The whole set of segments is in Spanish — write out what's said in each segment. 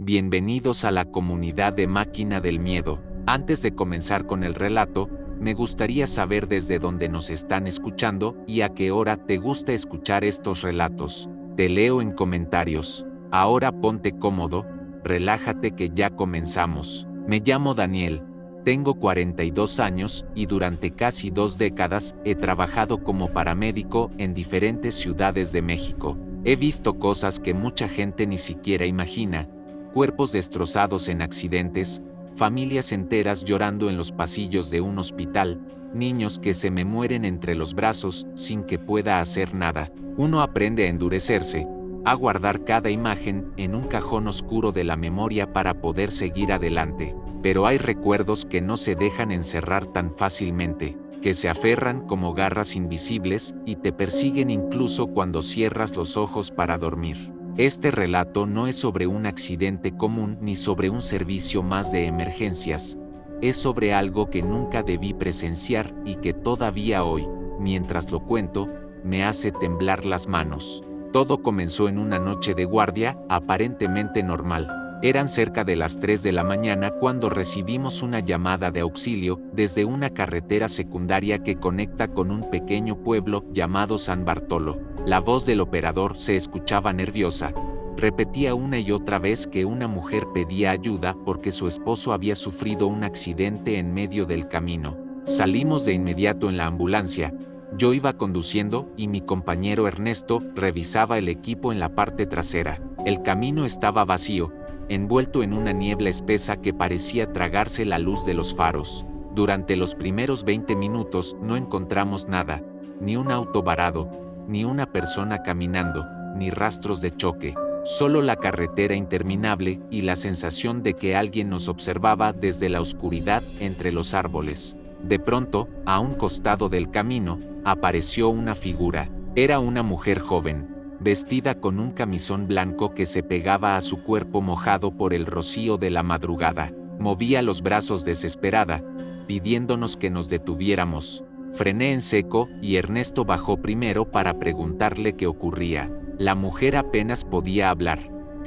Bienvenidos a la comunidad de Máquina del Miedo. Antes de comenzar con el relato, me gustaría saber desde dónde nos están escuchando y a qué hora te gusta escuchar estos relatos. Te leo en comentarios. Ahora ponte cómodo, relájate que ya comenzamos. Me llamo Daniel, tengo 42 años y durante casi 2 décadas he trabajado como paramédico en diferentes ciudades de México. He visto cosas que mucha gente ni siquiera imagina: cuerpos destrozados en accidentes, familias enteras llorando en los pasillos de un hospital, niños que se me mueren entre los brazos sin que pueda hacer nada. Uno aprende a endurecerse, a guardar cada imagen en un cajón oscuro de la memoria para poder seguir adelante. Pero hay recuerdos que no se dejan encerrar tan fácilmente, que se aferran como garras invisibles y te persiguen incluso cuando cierras los ojos para dormir. Este relato no es sobre un accidente común ni sobre un servicio más de emergencias. Es sobre algo que nunca debí presenciar y que todavía hoy, mientras lo cuento, me hace temblar las manos. Todo comenzó en una noche de guardia, aparentemente normal. Eran cerca de las 3 de la mañana cuando recibimos una llamada de auxilio desde una carretera secundaria que conecta con un pequeño pueblo llamado San Bartolo. La voz del operador se escuchaba nerviosa. Repetía una y otra vez que una mujer pedía ayuda porque su esposo había sufrido un accidente en medio del camino. Salimos de inmediato en la ambulancia. Yo iba conduciendo y mi compañero Ernesto revisaba el equipo en la parte trasera. El camino estaba vacío, envuelto en una niebla espesa que parecía tragarse la luz de los faros. Durante los primeros 20 minutos no encontramos nada, ni un auto varado, ni una persona caminando, ni rastros de choque. Solo la carretera interminable y la sensación de que alguien nos observaba desde la oscuridad entre los árboles. De pronto, a un costado del camino, apareció una figura. Era una mujer joven, vestida con un camisón blanco que se pegaba a su cuerpo mojado por el rocío de la madrugada. Movía los brazos desesperada, pidiéndonos que nos detuviéramos. Frené en seco y Ernesto bajó primero para preguntarle qué ocurría. La mujer apenas podía hablar.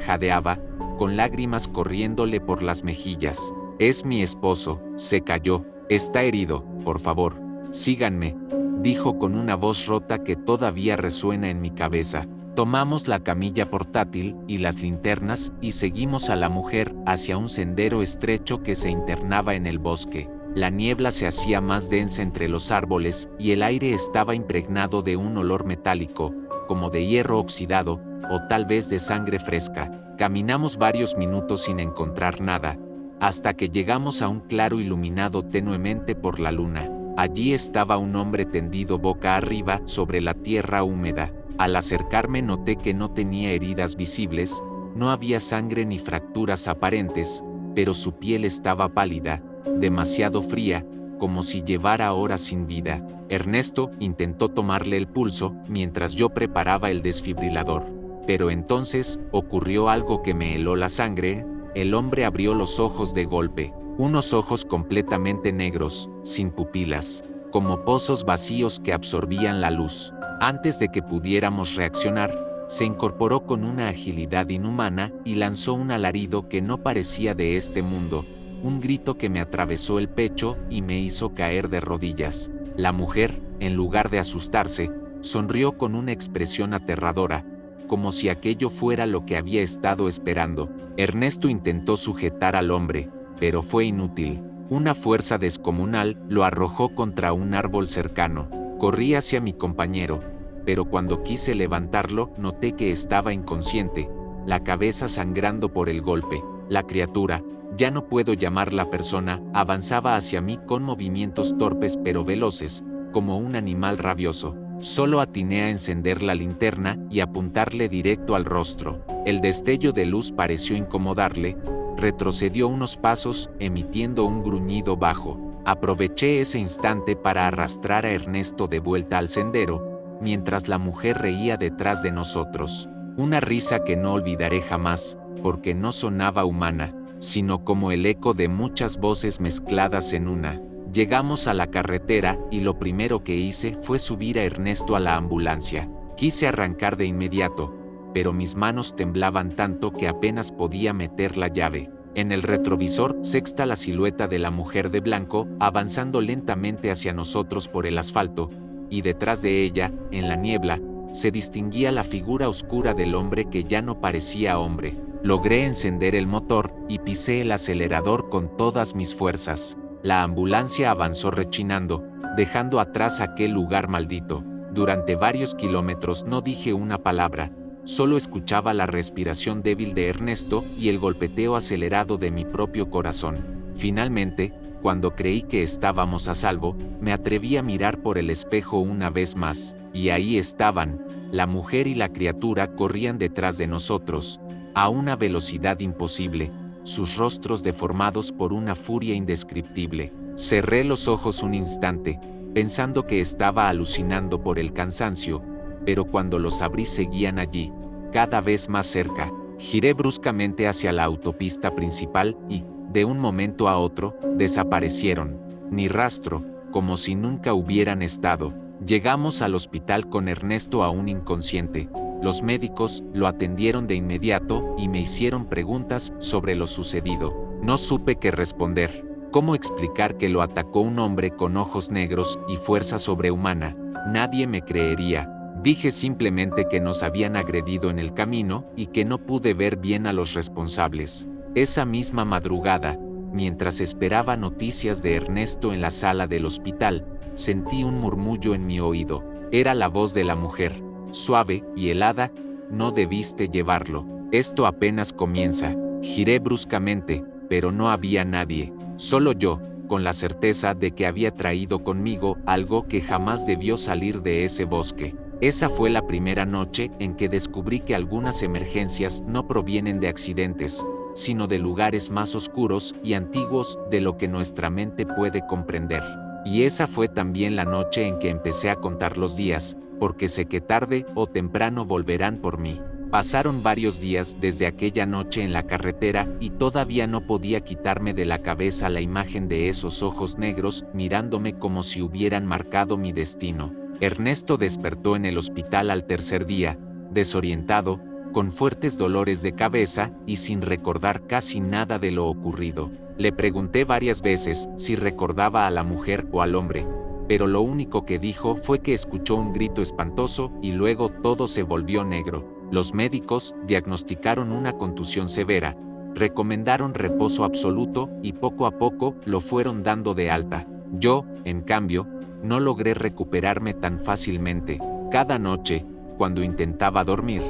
Jadeaba, con lágrimas corriéndole por las mejillas. «Es mi esposo», se calló. «Está herido, por favor, síganme», dijo con una voz rota que todavía resuena en mi cabeza. Tomamos la camilla portátil y las linternas y seguimos a la mujer hacia un sendero estrecho que se internaba en el bosque. La niebla se hacía más densa entre los árboles y el aire estaba impregnado de un olor metálico, como de hierro oxidado, o tal vez de sangre fresca. Caminamos varios minutos sin encontrar nada, hasta que llegamos a un claro iluminado tenuemente por la luna. Allí estaba un hombre tendido boca arriba sobre la tierra húmeda. Al acercarme noté que no tenía heridas visibles, no había sangre ni fracturas aparentes, pero su piel estaba pálida, demasiado fría, como si llevara horas sin vida. Ernesto intentó tomarle el pulso mientras yo preparaba el desfibrilador. Pero entonces ocurrió algo que me heló la sangre. El hombre abrió los ojos de golpe, unos ojos completamente negros, sin pupilas, como pozos vacíos que absorbían la luz. Antes de que pudiéramos reaccionar, se incorporó con una agilidad inhumana y lanzó un alarido que no parecía de este mundo, un grito que me atravesó el pecho y me hizo caer de rodillas. La mujer, en lugar de asustarse, sonrió con una expresión aterradora, como si aquello fuera lo que había estado esperando. Ernesto intentó sujetar al hombre, pero fue inútil. Una fuerza descomunal lo arrojó contra un árbol cercano. Corrí hacia mi compañero, pero cuando quise levantarlo noté que estaba inconsciente, la cabeza sangrando por el golpe. La criatura, ya no puedo llamarla persona, avanzaba hacia mí con movimientos torpes pero veloces, como un animal rabioso. Solo atiné a encender la linterna y apuntarle directo al rostro. El destello de luz pareció incomodarle. Retrocedió unos pasos, emitiendo un gruñido bajo. Aproveché ese instante para arrastrar a Ernesto de vuelta al sendero, mientras la mujer reía detrás de nosotros. Una risa que no olvidaré jamás, porque no sonaba humana, sino como el eco de muchas voces mezcladas en una. Llegamos a la carretera y lo primero que hice fue subir a Ernesto a la ambulancia. Quise arrancar de inmediato, pero mis manos temblaban tanto que apenas podía meter la llave. En el retrovisor sexta la silueta de la mujer de blanco avanzando lentamente hacia nosotros por el asfalto, y detrás de ella, en la niebla, se distinguía la figura oscura del hombre que ya no parecía hombre. Logré encender el motor y pisé el acelerador con todas mis fuerzas. La ambulancia avanzó rechinando, dejando atrás aquel lugar maldito. Durante varios kilómetros no dije una palabra, solo escuchaba la respiración débil de Ernesto y el golpeteo acelerado de mi propio corazón. Finalmente, cuando creí que estábamos a salvo, me atreví a mirar por el espejo una vez más, y ahí estaban, la mujer y la criatura corrían detrás de nosotros, a una velocidad imposible, sus rostros deformados por una furia indescriptible. Cerré los ojos un instante, pensando que estaba alucinando por el cansancio, pero cuando los abrí seguían allí, cada vez más cerca. Giré bruscamente hacia la autopista principal y, de un momento a otro, desaparecieron. Ni rastro, como si nunca hubieran estado. Llegamos al hospital con Ernesto aún inconsciente. Los médicos lo atendieron de inmediato y me hicieron preguntas sobre lo sucedido. No supe qué responder. ¿Cómo explicar que lo atacó un hombre con ojos negros y fuerza sobrehumana? Nadie me creería. Dije simplemente que nos habían agredido en el camino y que no pude ver bien a los responsables. Esa misma madrugada, mientras esperaba noticias de Ernesto en la sala del hospital, sentí un murmullo en mi oído. Era la voz de la mujer, suave y helada: no debiste llevarlo. Esto apenas comienza. Giré bruscamente, pero no había nadie. Solo yo, con la certeza de que había traído conmigo algo que jamás debió salir de ese bosque. Esa fue la primera noche en que descubrí que algunas emergencias no provienen de accidentes, sino de lugares más oscuros y antiguos de lo que nuestra mente puede comprender. Y esa fue también la noche en que empecé a contar los días, porque sé que tarde o temprano volverán por mí. Pasaron varios días desde aquella noche en la carretera y todavía no podía quitarme de la cabeza la imagen de esos ojos negros mirándome como si hubieran marcado mi destino. Ernesto despertó en el hospital al tercer día, desorientado, con fuertes dolores de cabeza y sin recordar casi nada de lo ocurrido. Le pregunté varias veces si recordaba a la mujer o al hombre, pero lo único que dijo fue que escuchó un grito espantoso y luego todo se volvió negro. Los médicos diagnosticaron una contusión severa, recomendaron reposo absoluto y poco a poco lo fueron dando de alta. Yo, en cambio, no logré recuperarme tan fácilmente. Cada noche, cuando intentaba dormir,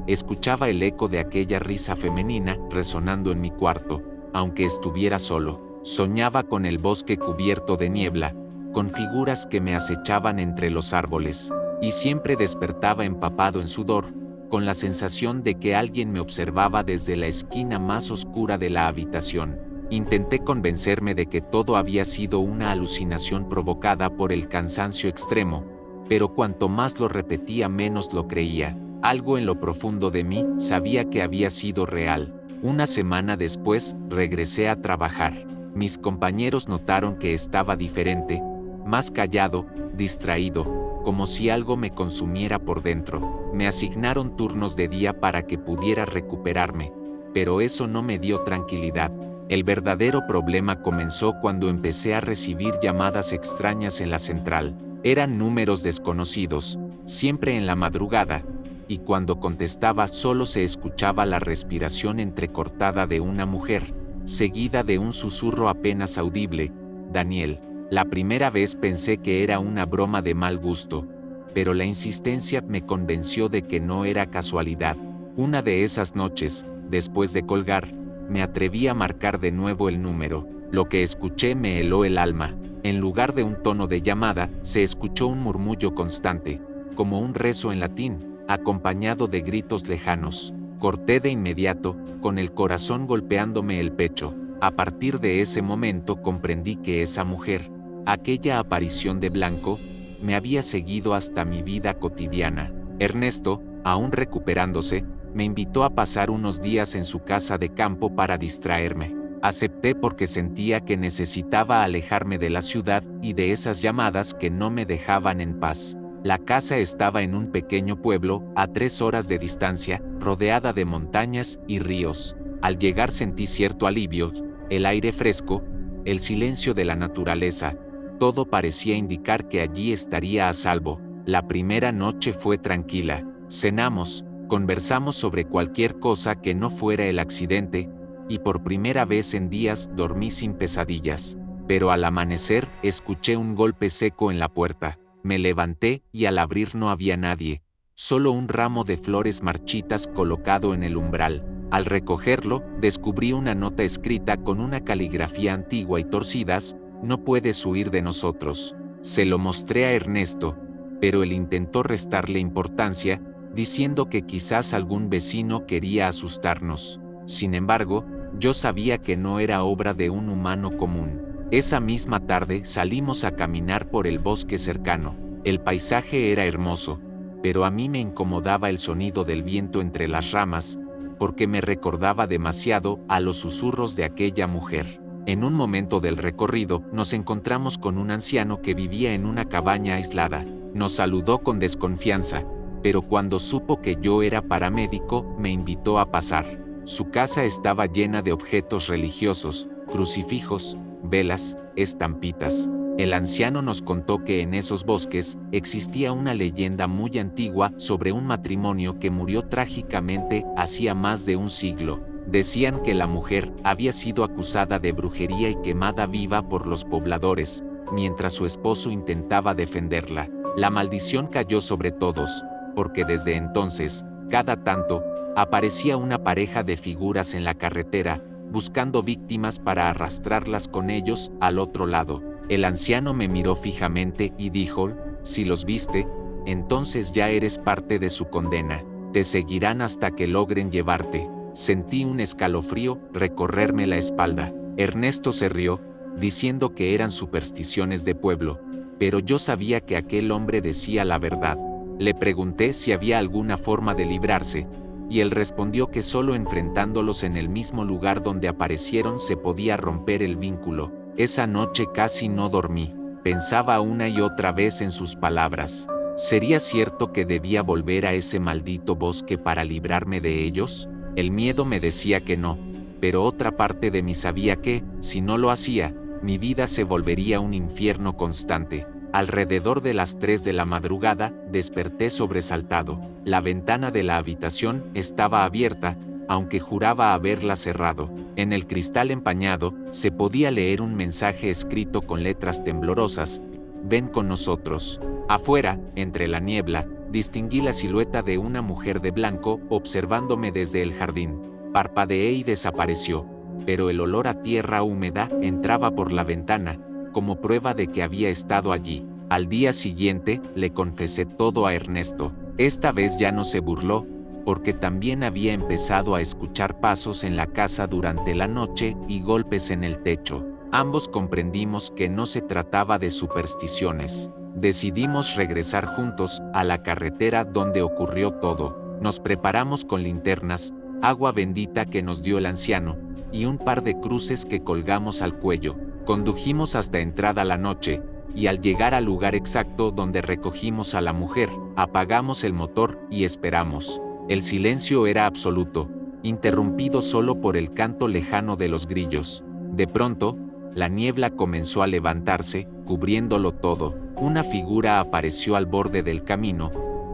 escuchaba el eco de aquella risa femenina resonando en mi cuarto, aunque estuviera solo. Soñaba con el bosque cubierto de niebla, con figuras que me acechaban entre los árboles, y siempre despertaba empapado en sudor, con la sensación de que alguien me observaba desde la esquina más oscura de la habitación. Intenté convencerme de que todo había sido una alucinación provocada por el cansancio extremo, pero cuanto más lo repetía menos lo creía. Algo en lo profundo de mí sabía que había sido real. Una semana después, regresé a trabajar. Mis compañeros notaron que estaba diferente, más callado, distraído, como si algo me consumiera por dentro. Me asignaron turnos de día para que pudiera recuperarme, pero eso no me dio tranquilidad. El verdadero problema comenzó cuando empecé a recibir llamadas extrañas en la central. Eran números desconocidos, siempre en la madrugada, y cuando contestaba solo se escuchaba la respiración entrecortada de una mujer, seguida de un susurro apenas audible: Daniel. La primera vez pensé que era una broma de mal gusto, pero la insistencia me convenció de que no era casualidad. Una de esas noches, después de colgar, me atreví a marcar de nuevo el número. Lo que escuché me heló el alma. En lugar de un tono de llamada, se escuchó un murmullo constante, como un rezo en latín, acompañado de gritos lejanos. Corté de inmediato, con el corazón golpeándome el pecho. A partir de ese momento comprendí que esa mujer, aquella aparición de blanco, me había seguido hasta mi vida cotidiana. Ernesto, aún recuperándose, me invitó a pasar unos días en su casa de campo para distraerme. Acepté porque sentía que necesitaba alejarme de la ciudad y de esas llamadas que no me dejaban en paz. La casa estaba en un pequeño pueblo, a 3 horas de distancia, rodeada de montañas y ríos. Al llegar sentí cierto alivio, el aire fresco, el silencio de la naturaleza, todo parecía indicar que allí estaría a salvo. La primera noche fue tranquila. Cenamos, conversamos sobre cualquier cosa que no fuera el accidente, y por primera vez en días dormí sin pesadillas. Pero al amanecer, escuché un golpe seco en la puerta. Me levanté y al abrir no había nadie, solo un ramo de flores marchitas colocado en el umbral. Al recogerlo, descubrí una nota escrita con una caligrafía antigua y torcidas: no puedes huir de nosotros. Se lo mostré a Ernesto, pero él intentó restarle importancia, diciendo que quizás algún vecino quería asustarnos. Sin embargo, yo sabía que no era obra de un humano común. Esa misma tarde salimos a caminar por el bosque cercano. El paisaje era hermoso, pero a mí me incomodaba el sonido del viento entre las ramas, porque me recordaba demasiado a los susurros de aquella mujer. En un momento del recorrido, nos encontramos con un anciano que vivía en una cabaña aislada. Nos saludó con desconfianza, pero cuando supo que yo era paramédico, me invitó a pasar. Su casa estaba llena de objetos religiosos, crucifijos, velas, estampitas. El anciano nos contó que en esos bosques existía una leyenda muy antigua sobre un matrimonio que murió trágicamente hacía más de un siglo. Decían que la mujer había sido acusada de brujería y quemada viva por los pobladores, mientras su esposo intentaba defenderla. La maldición cayó sobre todos, porque desde entonces, cada tanto, aparecía una pareja de figuras en la carretera, buscando víctimas para arrastrarlas con ellos al otro lado. El anciano me miró fijamente y dijo: si los viste, entonces ya eres parte de su condena. Te seguirán hasta que logren llevarte. Sentí un escalofrío recorrerme la espalda. Ernesto se rió, diciendo que eran supersticiones de pueblo, pero yo sabía que aquel hombre decía la verdad. Le pregunté si había alguna forma de librarse, y él respondió que solo enfrentándolos en el mismo lugar donde aparecieron se podía romper el vínculo. Esa noche casi no dormí. Pensaba una y otra vez en sus palabras. ¿Sería cierto que debía volver a ese maldito bosque para librarme de ellos? El miedo me decía que no, pero otra parte de mí sabía que, si no lo hacía, mi vida se volvería un infierno constante. Alrededor de las 3 de la madrugada, desperté sobresaltado. La ventana de la habitación estaba abierta, aunque juraba haberla cerrado. En el cristal empañado, se podía leer un mensaje escrito con letras temblorosas: ven con nosotros. Afuera, entre la niebla, distinguí la silueta de una mujer de blanco observándome desde el jardín. Parpadeé y desapareció, pero el olor a tierra húmeda entraba por la ventana, como prueba de que había estado allí. Al día siguiente, le confesé todo a Ernesto. Esta vez ya no se burló, porque también había empezado a escuchar pasos en la casa durante la noche y golpes en el techo. Ambos comprendimos que no se trataba de supersticiones. Decidimos regresar juntos a la carretera donde ocurrió todo. Nos preparamos con linternas, agua bendita que nos dio el anciano, y un par de cruces que colgamos al cuello. Condujimos hasta entrada la noche, y al llegar al lugar exacto donde recogimos a la mujer, apagamos el motor y esperamos. El silencio era absoluto, interrumpido solo por el canto lejano de los grillos. De pronto, la niebla comenzó a levantarse, cubriéndolo todo. Una figura apareció al borde del camino.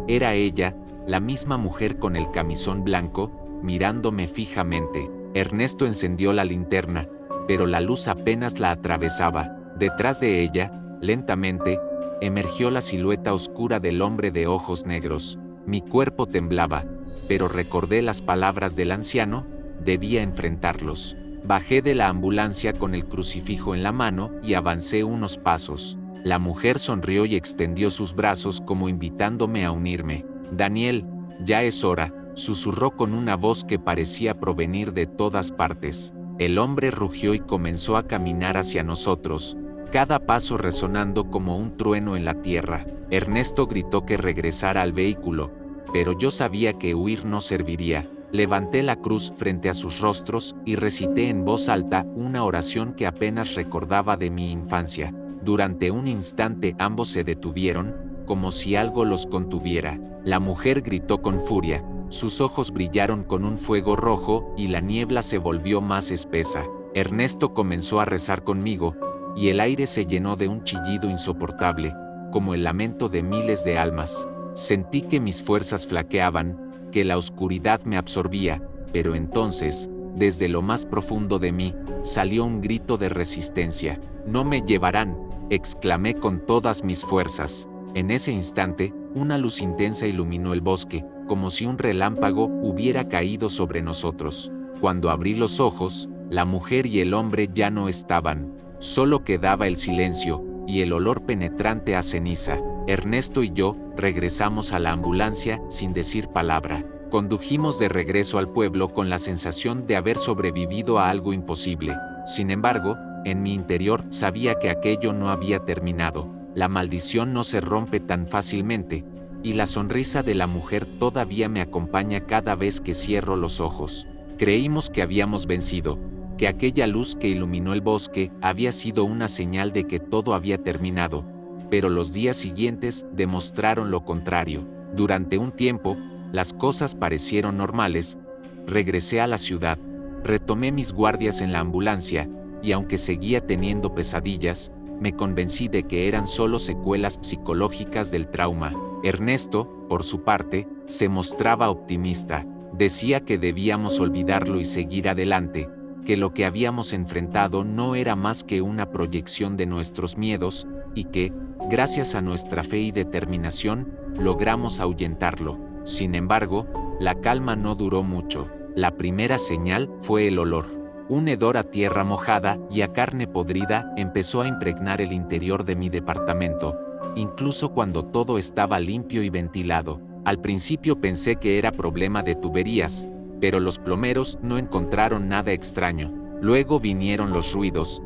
Era ella, la misma mujer con el camisón blanco, mirándome fijamente. Ernesto encendió la linterna, pero la luz apenas la atravesaba. Detrás de ella, lentamente, emergió la silueta oscura del hombre de ojos negros. Mi cuerpo temblaba, pero recordé las palabras del anciano: debía enfrentarlos. Bajé de la ambulancia con el crucifijo en la mano y avancé unos pasos. La mujer sonrió y extendió sus brazos como invitándome a unirme. Daniel, ya es hora, susurró con una voz que parecía provenir de todas partes. El hombre rugió y comenzó a caminar hacia nosotros, cada paso resonando como un trueno en la tierra. Ernesto gritó que regresara al vehículo, pero yo sabía que huir no serviría. Levanté la cruz frente a sus rostros y recité en voz alta una oración que apenas recordaba de mi infancia. Durante un instante ambos se detuvieron, como si algo los contuviera. La mujer gritó con furia: sus ojos brillaron con un fuego rojo y la niebla se volvió más espesa. Ernesto comenzó a rezar conmigo, y el aire se llenó de un chillido insoportable, como el lamento de miles de almas. Sentí que mis fuerzas flaqueaban, que la oscuridad me absorbía, pero entonces, desde lo más profundo de mí, salió un grito de resistencia. «No me llevarán», exclamé con todas mis fuerzas. En ese instante, una luz intensa iluminó el bosque, como si un relámpago hubiera caído sobre nosotros. Cuando abrí los ojos, la mujer y el hombre ya no estaban. Solo quedaba el silencio y el olor penetrante a ceniza. Ernesto y yo regresamos a la ambulancia sin decir palabra. Condujimos de regreso al pueblo con la sensación de haber sobrevivido a algo imposible. Sin embargo, en mi interior sabía que aquello no había terminado. La maldición no se rompe tan fácilmente, y la sonrisa de la mujer todavía me acompaña cada vez que cierro los ojos. Creímos que habíamos vencido, que aquella luz que iluminó el bosque había sido una señal de que todo había terminado, pero los días siguientes demostraron lo contrario. Durante un tiempo, las cosas parecieron normales. Regresé a la ciudad, retomé mis guardias en la ambulancia, y aunque seguía teniendo pesadillas, me convencí de que eran solo secuelas psicológicas del trauma. Ernesto, por su parte, se mostraba optimista. Decía que debíamos olvidarlo y seguir adelante, que lo que habíamos enfrentado no era más que una proyección de nuestros miedos, y que, gracias a nuestra fe y determinación, logramos ahuyentarlo. Sin embargo, la calma no duró mucho. La primera señal fue el olor. Un hedor a tierra mojada y a carne podrida empezó a impregnar el interior de mi departamento, incluso cuando todo estaba limpio y ventilado. Al principio pensé que era problema de tuberías, pero los plomeros no encontraron nada extraño. Luego vinieron los ruidos,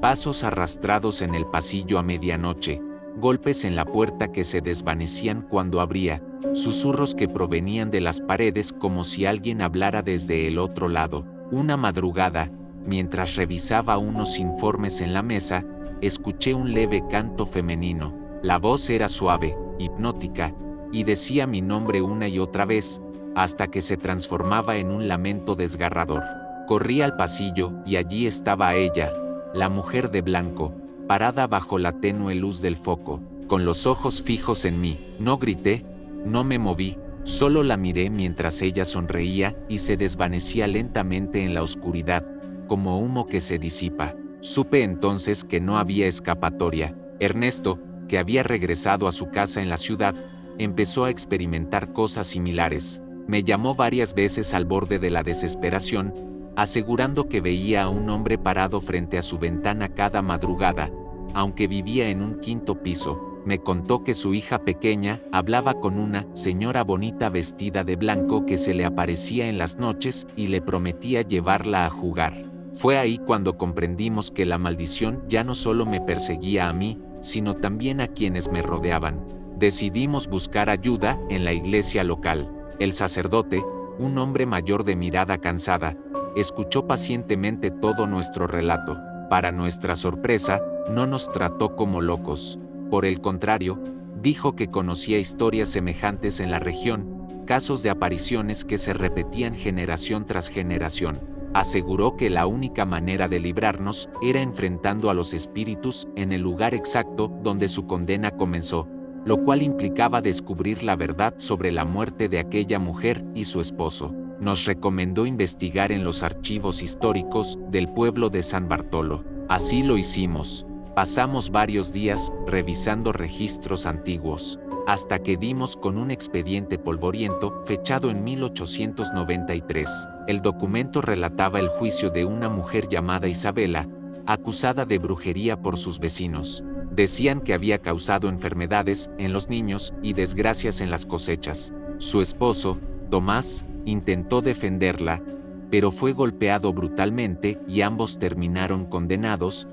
pasos arrastrados en el pasillo a medianoche, golpes en la puerta que se desvanecían cuando abría, susurros que provenían de las paredes como si alguien hablara desde el otro lado. Una madrugada, mientras revisaba unos informes en la mesa, escuché un leve canto femenino. La voz era suave, hipnótica, y decía mi nombre una y otra vez, hasta que se transformaba en un lamento desgarrador. Corrí al pasillo y allí estaba ella, la mujer de blanco, parada bajo la tenue luz del foco, con los ojos fijos en mí. No grité, no me moví, solo la miré mientras ella sonreía y se desvanecía lentamente en la oscuridad, como humo que se disipa. Supe entonces que no había escapatoria. Ernesto, que había regresado a su casa en la ciudad, empezó a experimentar cosas similares. Me llamó varias veces al borde de la desesperación, asegurando que veía a un hombre parado frente a su ventana cada madrugada, aunque vivía en un quinto piso. Me contó que su hija pequeña hablaba con una señora bonita vestida de blanco que se le aparecía en las noches y le prometía llevarla a jugar. Fue ahí cuando comprendimos que la maldición ya no solo me perseguía a mí, sino también a quienes me rodeaban. Decidimos buscar ayuda en la iglesia local. El sacerdote, un hombre mayor de mirada cansada, escuchó pacientemente todo nuestro relato. Para nuestra sorpresa, no nos trató como locos. Por el contrario, dijo que conocía historias semejantes en la región, casos de apariciones que se repetían generación tras generación. Aseguró que la única manera de librarnos era enfrentando a los espíritus en el lugar exacto donde su condena comenzó, lo cual implicaba descubrir la verdad sobre la muerte de aquella mujer y su esposo. Nos recomendó investigar en los archivos históricos del pueblo de San Bartolo. Así lo hicimos. Pasamos varios días revisando registros antiguos, hasta que dimos con un expediente polvoriento fechado en 1893. El documento relataba el juicio de una mujer llamada Isabela, acusada de brujería por sus vecinos. Decían que había causado enfermedades en los niños y desgracias en las cosechas. Su esposo, Tomás, intentó defenderla, pero fue golpeado brutalmente y ambos terminaron condenados,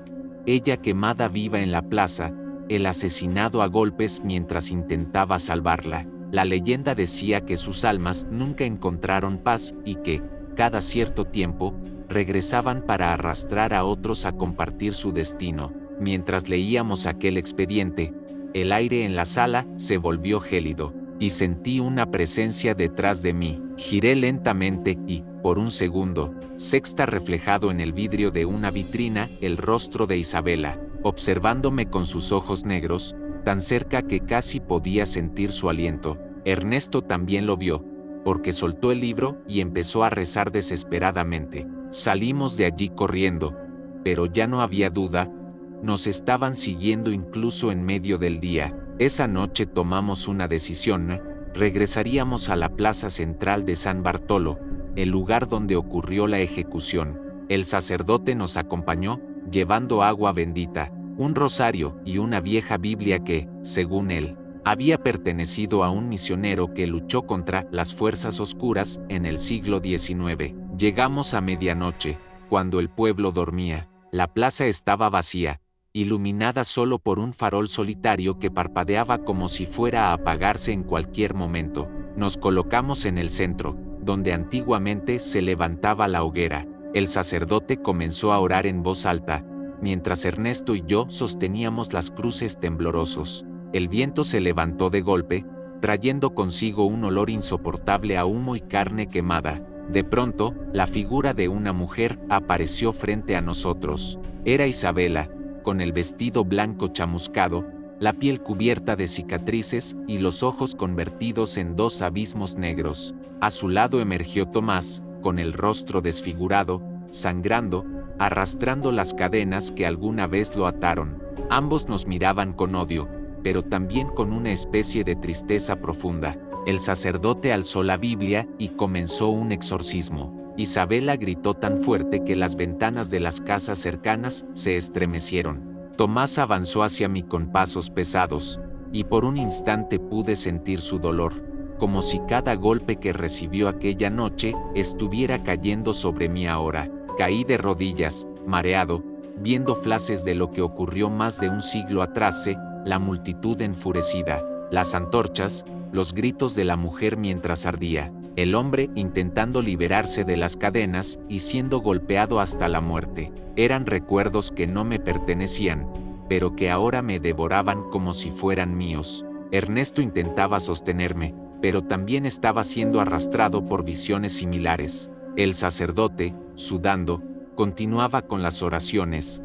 ella quemada viva en la plaza, él asesinado a golpes mientras intentaba salvarla. La leyenda decía que sus almas nunca encontraron paz y que, cada cierto tiempo, regresaban para arrastrar a otros a compartir su destino. Mientras leíamos aquel expediente, el aire en la sala se volvió gélido. y sentí una presencia detrás de mí. Giré lentamente y, por un segundo, sexta reflejado en el vidrio de una vitrina el rostro de Isabela, observándome con sus ojos negros, tan cerca que casi podía sentir su aliento. Ernesto también lo vio, porque soltó el libro y empezó a rezar desesperadamente. Salimos de allí corriendo, pero ya no había duda, nos estaban siguiendo incluso en medio del día. Esa noche tomamos una decisión, regresaríamos a la plaza central de San Bartolo, el lugar donde ocurrió la ejecución. El sacerdote nos acompañó, llevando agua bendita, un rosario y una vieja Biblia que, según él, había pertenecido a un misionero que luchó contra las fuerzas oscuras en el siglo XIX. Llegamos a medianoche, cuando el pueblo dormía. La plaza estaba vacía, iluminada solo por un farol solitario que parpadeaba como si fuera a apagarse en cualquier momento. Nos colocamos en el centro, donde antiguamente se levantaba la hoguera. El sacerdote comenzó a orar en voz alta, mientras Ernesto y yo sosteníamos las cruces temblorosos. El viento se levantó de golpe, trayendo consigo un olor insoportable a humo y carne quemada. De pronto, la figura de una mujer apareció frente a nosotros. Era Isabela, con el vestido blanco chamuscado, la piel cubierta de cicatrices y los ojos convertidos en dos abismos negros. A su lado emergió Tomás, con el rostro desfigurado, sangrando, arrastrando las cadenas que alguna vez lo ataron. Ambos nos miraban con odio, pero también con una especie de tristeza profunda. El sacerdote alzó la Biblia y comenzó un exorcismo. Isabela gritó tan fuerte que las ventanas de las casas cercanas se estremecieron. Tomás avanzó hacia mí con pasos pesados, y por un instante pude sentir su dolor, como si cada golpe que recibió aquella noche estuviera cayendo sobre mí ahora. Caí de rodillas, mareado, viendo flashes de lo que ocurrió más de un siglo atrás, la multitud enfurecida, las antorchas, los gritos de la mujer mientras ardía, el hombre intentando liberarse de las cadenas y siendo golpeado hasta la muerte. Eran recuerdos que no me pertenecían, pero que ahora me devoraban como si fueran míos. Ernesto intentaba sostenerme, pero también estaba siendo arrastrado por visiones similares. El sacerdote, sudando, continuaba con las oraciones,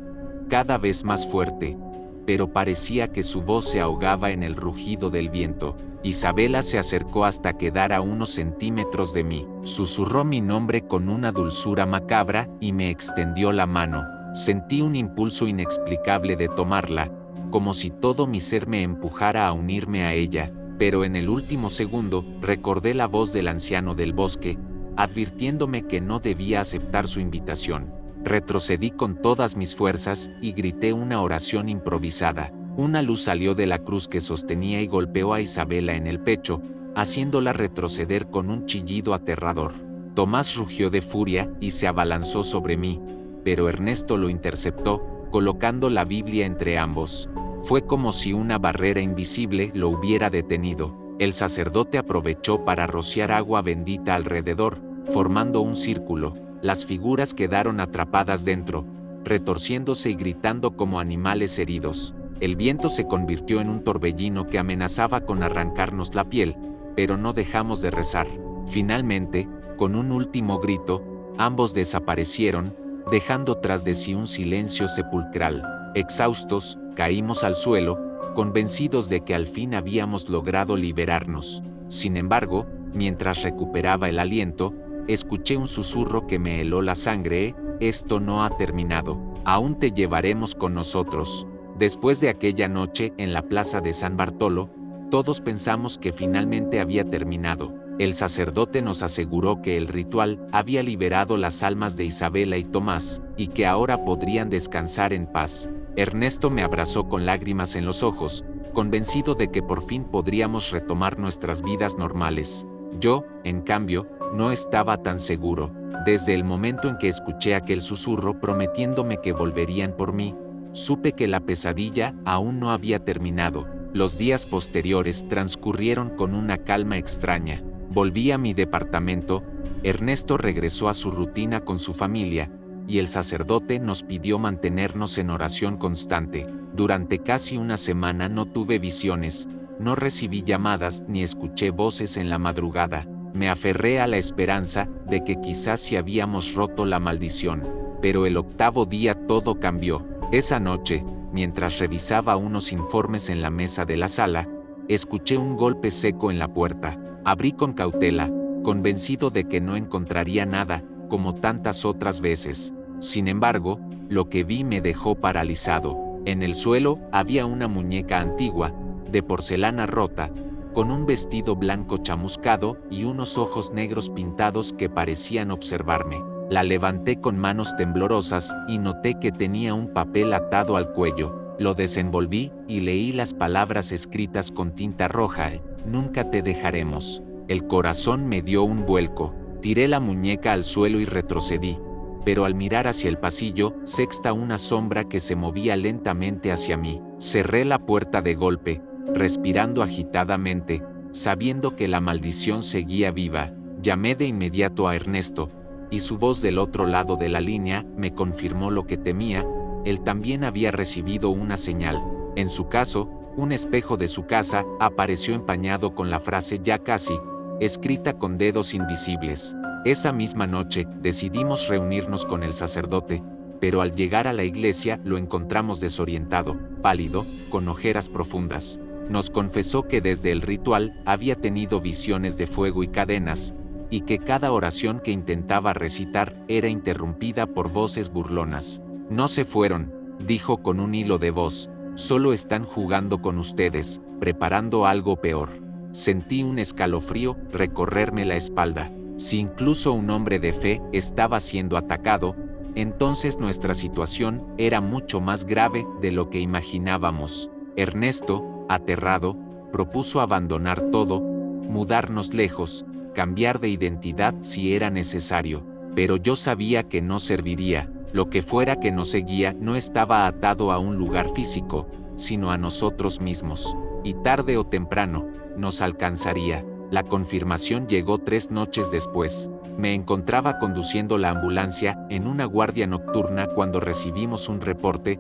cada vez más fuerte, pero parecía que su voz se ahogaba en el rugido del viento. Isabela se acercó hasta quedar a unos centímetros de mí. Susurró mi nombre con una dulzura macabra y me extendió la mano. Sentí un impulso inexplicable de tomarla, como si todo mi ser me empujara a unirme a ella, pero en el último segundo recordé la voz del anciano del bosque, advirtiéndome que no debía aceptar su invitación. Retrocedí con todas mis fuerzas y grité una oración improvisada. Una luz salió de la cruz que sostenía y golpeó a Isabela en el pecho, haciéndola retroceder con un chillido aterrador. Tomás rugió de furia y se abalanzó sobre mí, pero Ernesto lo interceptó, colocando la Biblia entre ambos. Fue como si una barrera invisible lo hubiera detenido. El sacerdote aprovechó para rociar agua bendita alrededor, formando un círculo. Las figuras quedaron atrapadas dentro, retorciéndose y gritando como animales heridos. El viento se convirtió en un torbellino que amenazaba con arrancarnos la piel, pero no dejamos de rezar. Finalmente, con un último grito, ambos desaparecieron, dejando tras de sí un silencio sepulcral. Exhaustos, caímos al suelo, convencidos de que al fin habíamos logrado liberarnos. Sin embargo, mientras recuperaba el aliento, escuché un susurro que me heló la sangre. Esto no ha terminado. Aún te llevaremos con nosotros. Después de aquella noche en la plaza de San Bartolo, todos pensamos que finalmente había terminado. El sacerdote nos aseguró que el ritual había liberado las almas de Isabela y Tomás, y que ahora podrían descansar en paz. Ernesto me abrazó con lágrimas en los ojos, convencido de que por fin podríamos retomar nuestras vidas normales. Yo, en cambio, no estaba tan seguro. Desde el momento en que escuché aquel susurro prometiéndome que volverían por mí, supe que la pesadilla aún no había terminado. Los días posteriores transcurrieron con una calma extraña. Volví a mi departamento, Ernesto regresó a su rutina con su familia, y el sacerdote nos pidió mantenernos en oración constante. Durante casi una semana no tuve visiones, No recibí llamadas ni escuché voces en la madrugada. Me aferré a la esperanza de que quizás si habíamos roto la maldición. Pero el octavo día todo cambió. Esa noche, mientras revisaba unos informes en la mesa de la sala, escuché un golpe seco en la puerta. Abrí con cautela, convencido de que no encontraría nada, como tantas otras veces. Sin embargo, lo que vi me dejó paralizado. En el suelo había una muñeca antigua, de porcelana rota, con un vestido blanco chamuscado y unos ojos negros pintados que parecían observarme. La levanté con manos temblorosas y noté que tenía un papel atado al cuello. Lo desenvolví y leí las palabras escritas con tinta roja: "Nunca te dejaremos". El corazón me dio un vuelco. Tiré la muñeca al suelo y retrocedí. Pero al mirar hacia el pasillo, sexta una sombra que se movía lentamente hacia mí. Cerré la puerta de golpe, respirando agitadamente, sabiendo que la maldición seguía viva. Llamé de inmediato a Ernesto, y su voz del otro lado de la línea me confirmó lo que temía. Él también había recibido una señal. En su caso, un espejo de su casa apareció empañado con la frase "ya casi", escrita con dedos invisibles. Esa misma noche, decidimos reunirnos con el sacerdote, pero al llegar a la iglesia lo encontramos desorientado, pálido, con ojeras profundas. Nos confesó que desde el ritual había tenido visiones de fuego y cadenas, y que cada oración que intentaba recitar era interrumpida por voces burlonas. "No se fueron", dijo con un hilo de voz, "solo están jugando con ustedes, preparando algo peor". Sentí un escalofrío recorrerme la espalda. Si incluso un hombre de fe estaba siendo atacado, entonces nuestra situación era mucho más grave de lo que imaginábamos. Ernesto, aterrado, propuso abandonar todo, mudarnos lejos, cambiar de identidad si era necesario, pero yo sabía que no serviría. Lo que fuera que nos seguía no estaba atado a un lugar físico, sino a nosotros mismos, y tarde o temprano, nos alcanzaría. La confirmación llegó 3 noches después. Me encontraba conduciendo la ambulancia en una guardia nocturna cuando recibimos un reporte: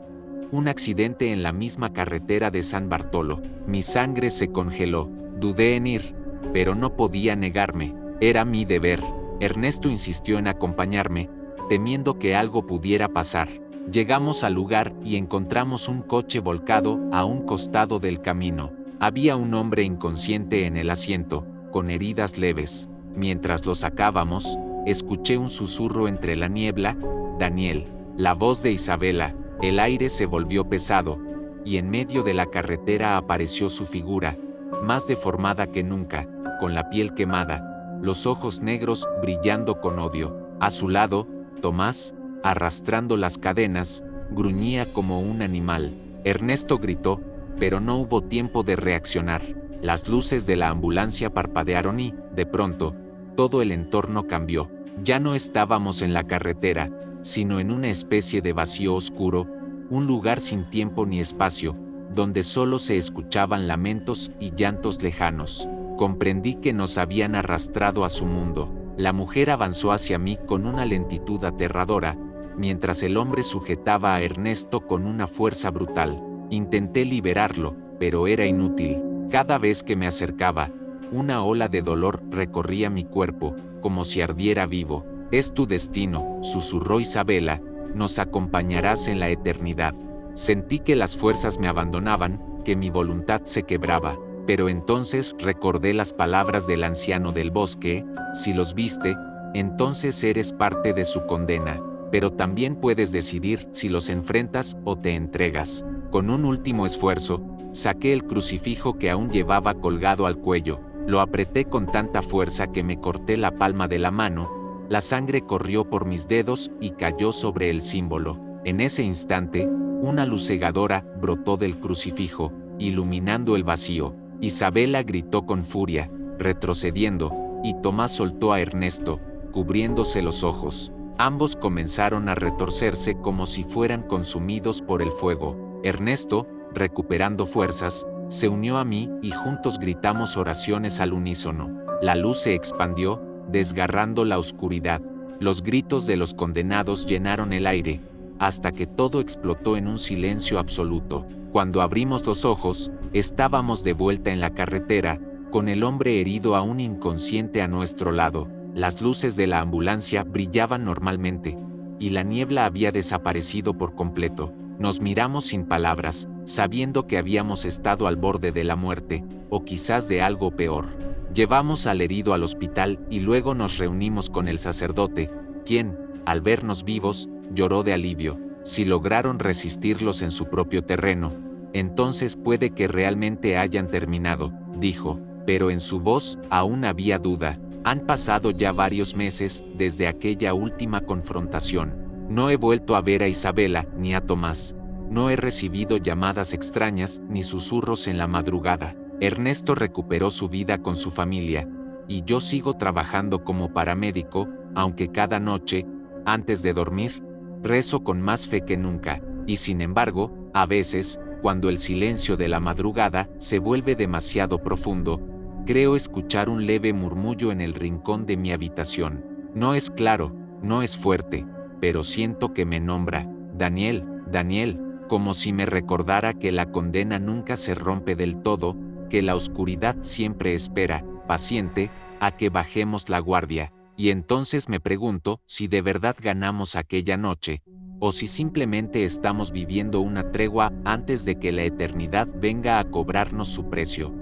un accidente en la misma carretera de San Bartolo. Mi sangre se congeló. Dudé en ir, pero no podía negarme. Era mi deber. Ernesto insistió en acompañarme, temiendo que algo pudiera pasar. Llegamos al lugar y encontramos un coche volcado a un costado del camino. Había un hombre inconsciente en el asiento, con heridas leves. Mientras lo sacábamos, escuché un susurro entre la niebla: "Daniel". La voz de Isabela. El aire se volvió pesado, y en medio de la carretera apareció su figura, más deformada que nunca, con la piel quemada, los ojos negros brillando con odio. A su lado, Tomás, arrastrando las cadenas, gruñía como un animal. Ernesto gritó, pero no hubo tiempo de reaccionar. Las luces de la ambulancia parpadearon y, de pronto, todo el entorno cambió. Ya no estábamos en la carretera, sino en una especie de vacío oscuro, un lugar sin tiempo ni espacio, donde solo se escuchaban lamentos y llantos lejanos. Comprendí que nos habían arrastrado a su mundo. La mujer avanzó hacia mí con una lentitud aterradora, mientras el hombre sujetaba a Ernesto con una fuerza brutal. Intenté liberarlo, pero era inútil. Cada vez que me acercaba, una ola de dolor recorría mi cuerpo, como si ardiera vivo. "Es tu destino", susurró Isabela, "nos acompañarás en la eternidad". Sentí que las fuerzas me abandonaban, que mi voluntad se quebraba, pero entonces recordé las palabras del anciano del bosque: "Si los viste, entonces eres parte de su condena, pero también puedes decidir si los enfrentas o te entregas". Con un último esfuerzo, saqué el crucifijo que aún llevaba colgado al cuello, lo apreté con tanta fuerza que me corté la palma de la mano. La sangre corrió por mis dedos y cayó sobre el símbolo. En ese instante, una luz cegadora brotó del crucifijo, iluminando el vacío. Isabela gritó con furia, retrocediendo, y Tomás soltó a Ernesto, cubriéndose los ojos. Ambos comenzaron a retorcerse como si fueran consumidos por el fuego. Ernesto, recuperando fuerzas, se unió a mí y juntos gritamos oraciones al unísono. La luz se expandió, desgarrando la oscuridad. Los gritos de los condenados llenaron el aire, hasta que todo explotó en un silencio absoluto. Cuando abrimos los ojos, estábamos de vuelta en la carretera, con el hombre herido aún inconsciente a nuestro lado. Las luces de la ambulancia brillaban normalmente, y la niebla había desaparecido por completo. Nos miramos sin palabras, sabiendo que habíamos estado al borde de la muerte, o quizás de algo peor. Llevamos al herido al hospital y luego nos reunimos con el sacerdote, quien, al vernos vivos, lloró de alivio. Si lograron resistirlos en su propio terreno, entonces puede que realmente hayan terminado, dijo, pero en su voz aún había duda. Han pasado ya varios meses desde aquella última confrontación. No he vuelto a ver a Isabela ni a Tomás. No he recibido llamadas extrañas ni susurros en la madrugada. Ernesto recuperó su vida con su familia, y yo sigo trabajando como paramédico, aunque cada noche, antes de dormir, rezo con más fe que nunca, y sin embargo, a veces, cuando el silencio de la madrugada se vuelve demasiado profundo, creo escuchar un leve murmullo en el rincón de mi habitación. No es claro, no es fuerte, pero siento que me nombra, Daniel, Daniel, como si me recordara que la condena nunca se rompe del todo, que la oscuridad siempre espera, paciente, a que bajemos la guardia, y entonces me pregunto si de verdad ganamos aquella noche, o si simplemente estamos viviendo una tregua antes de que la eternidad venga a cobrarnos su precio.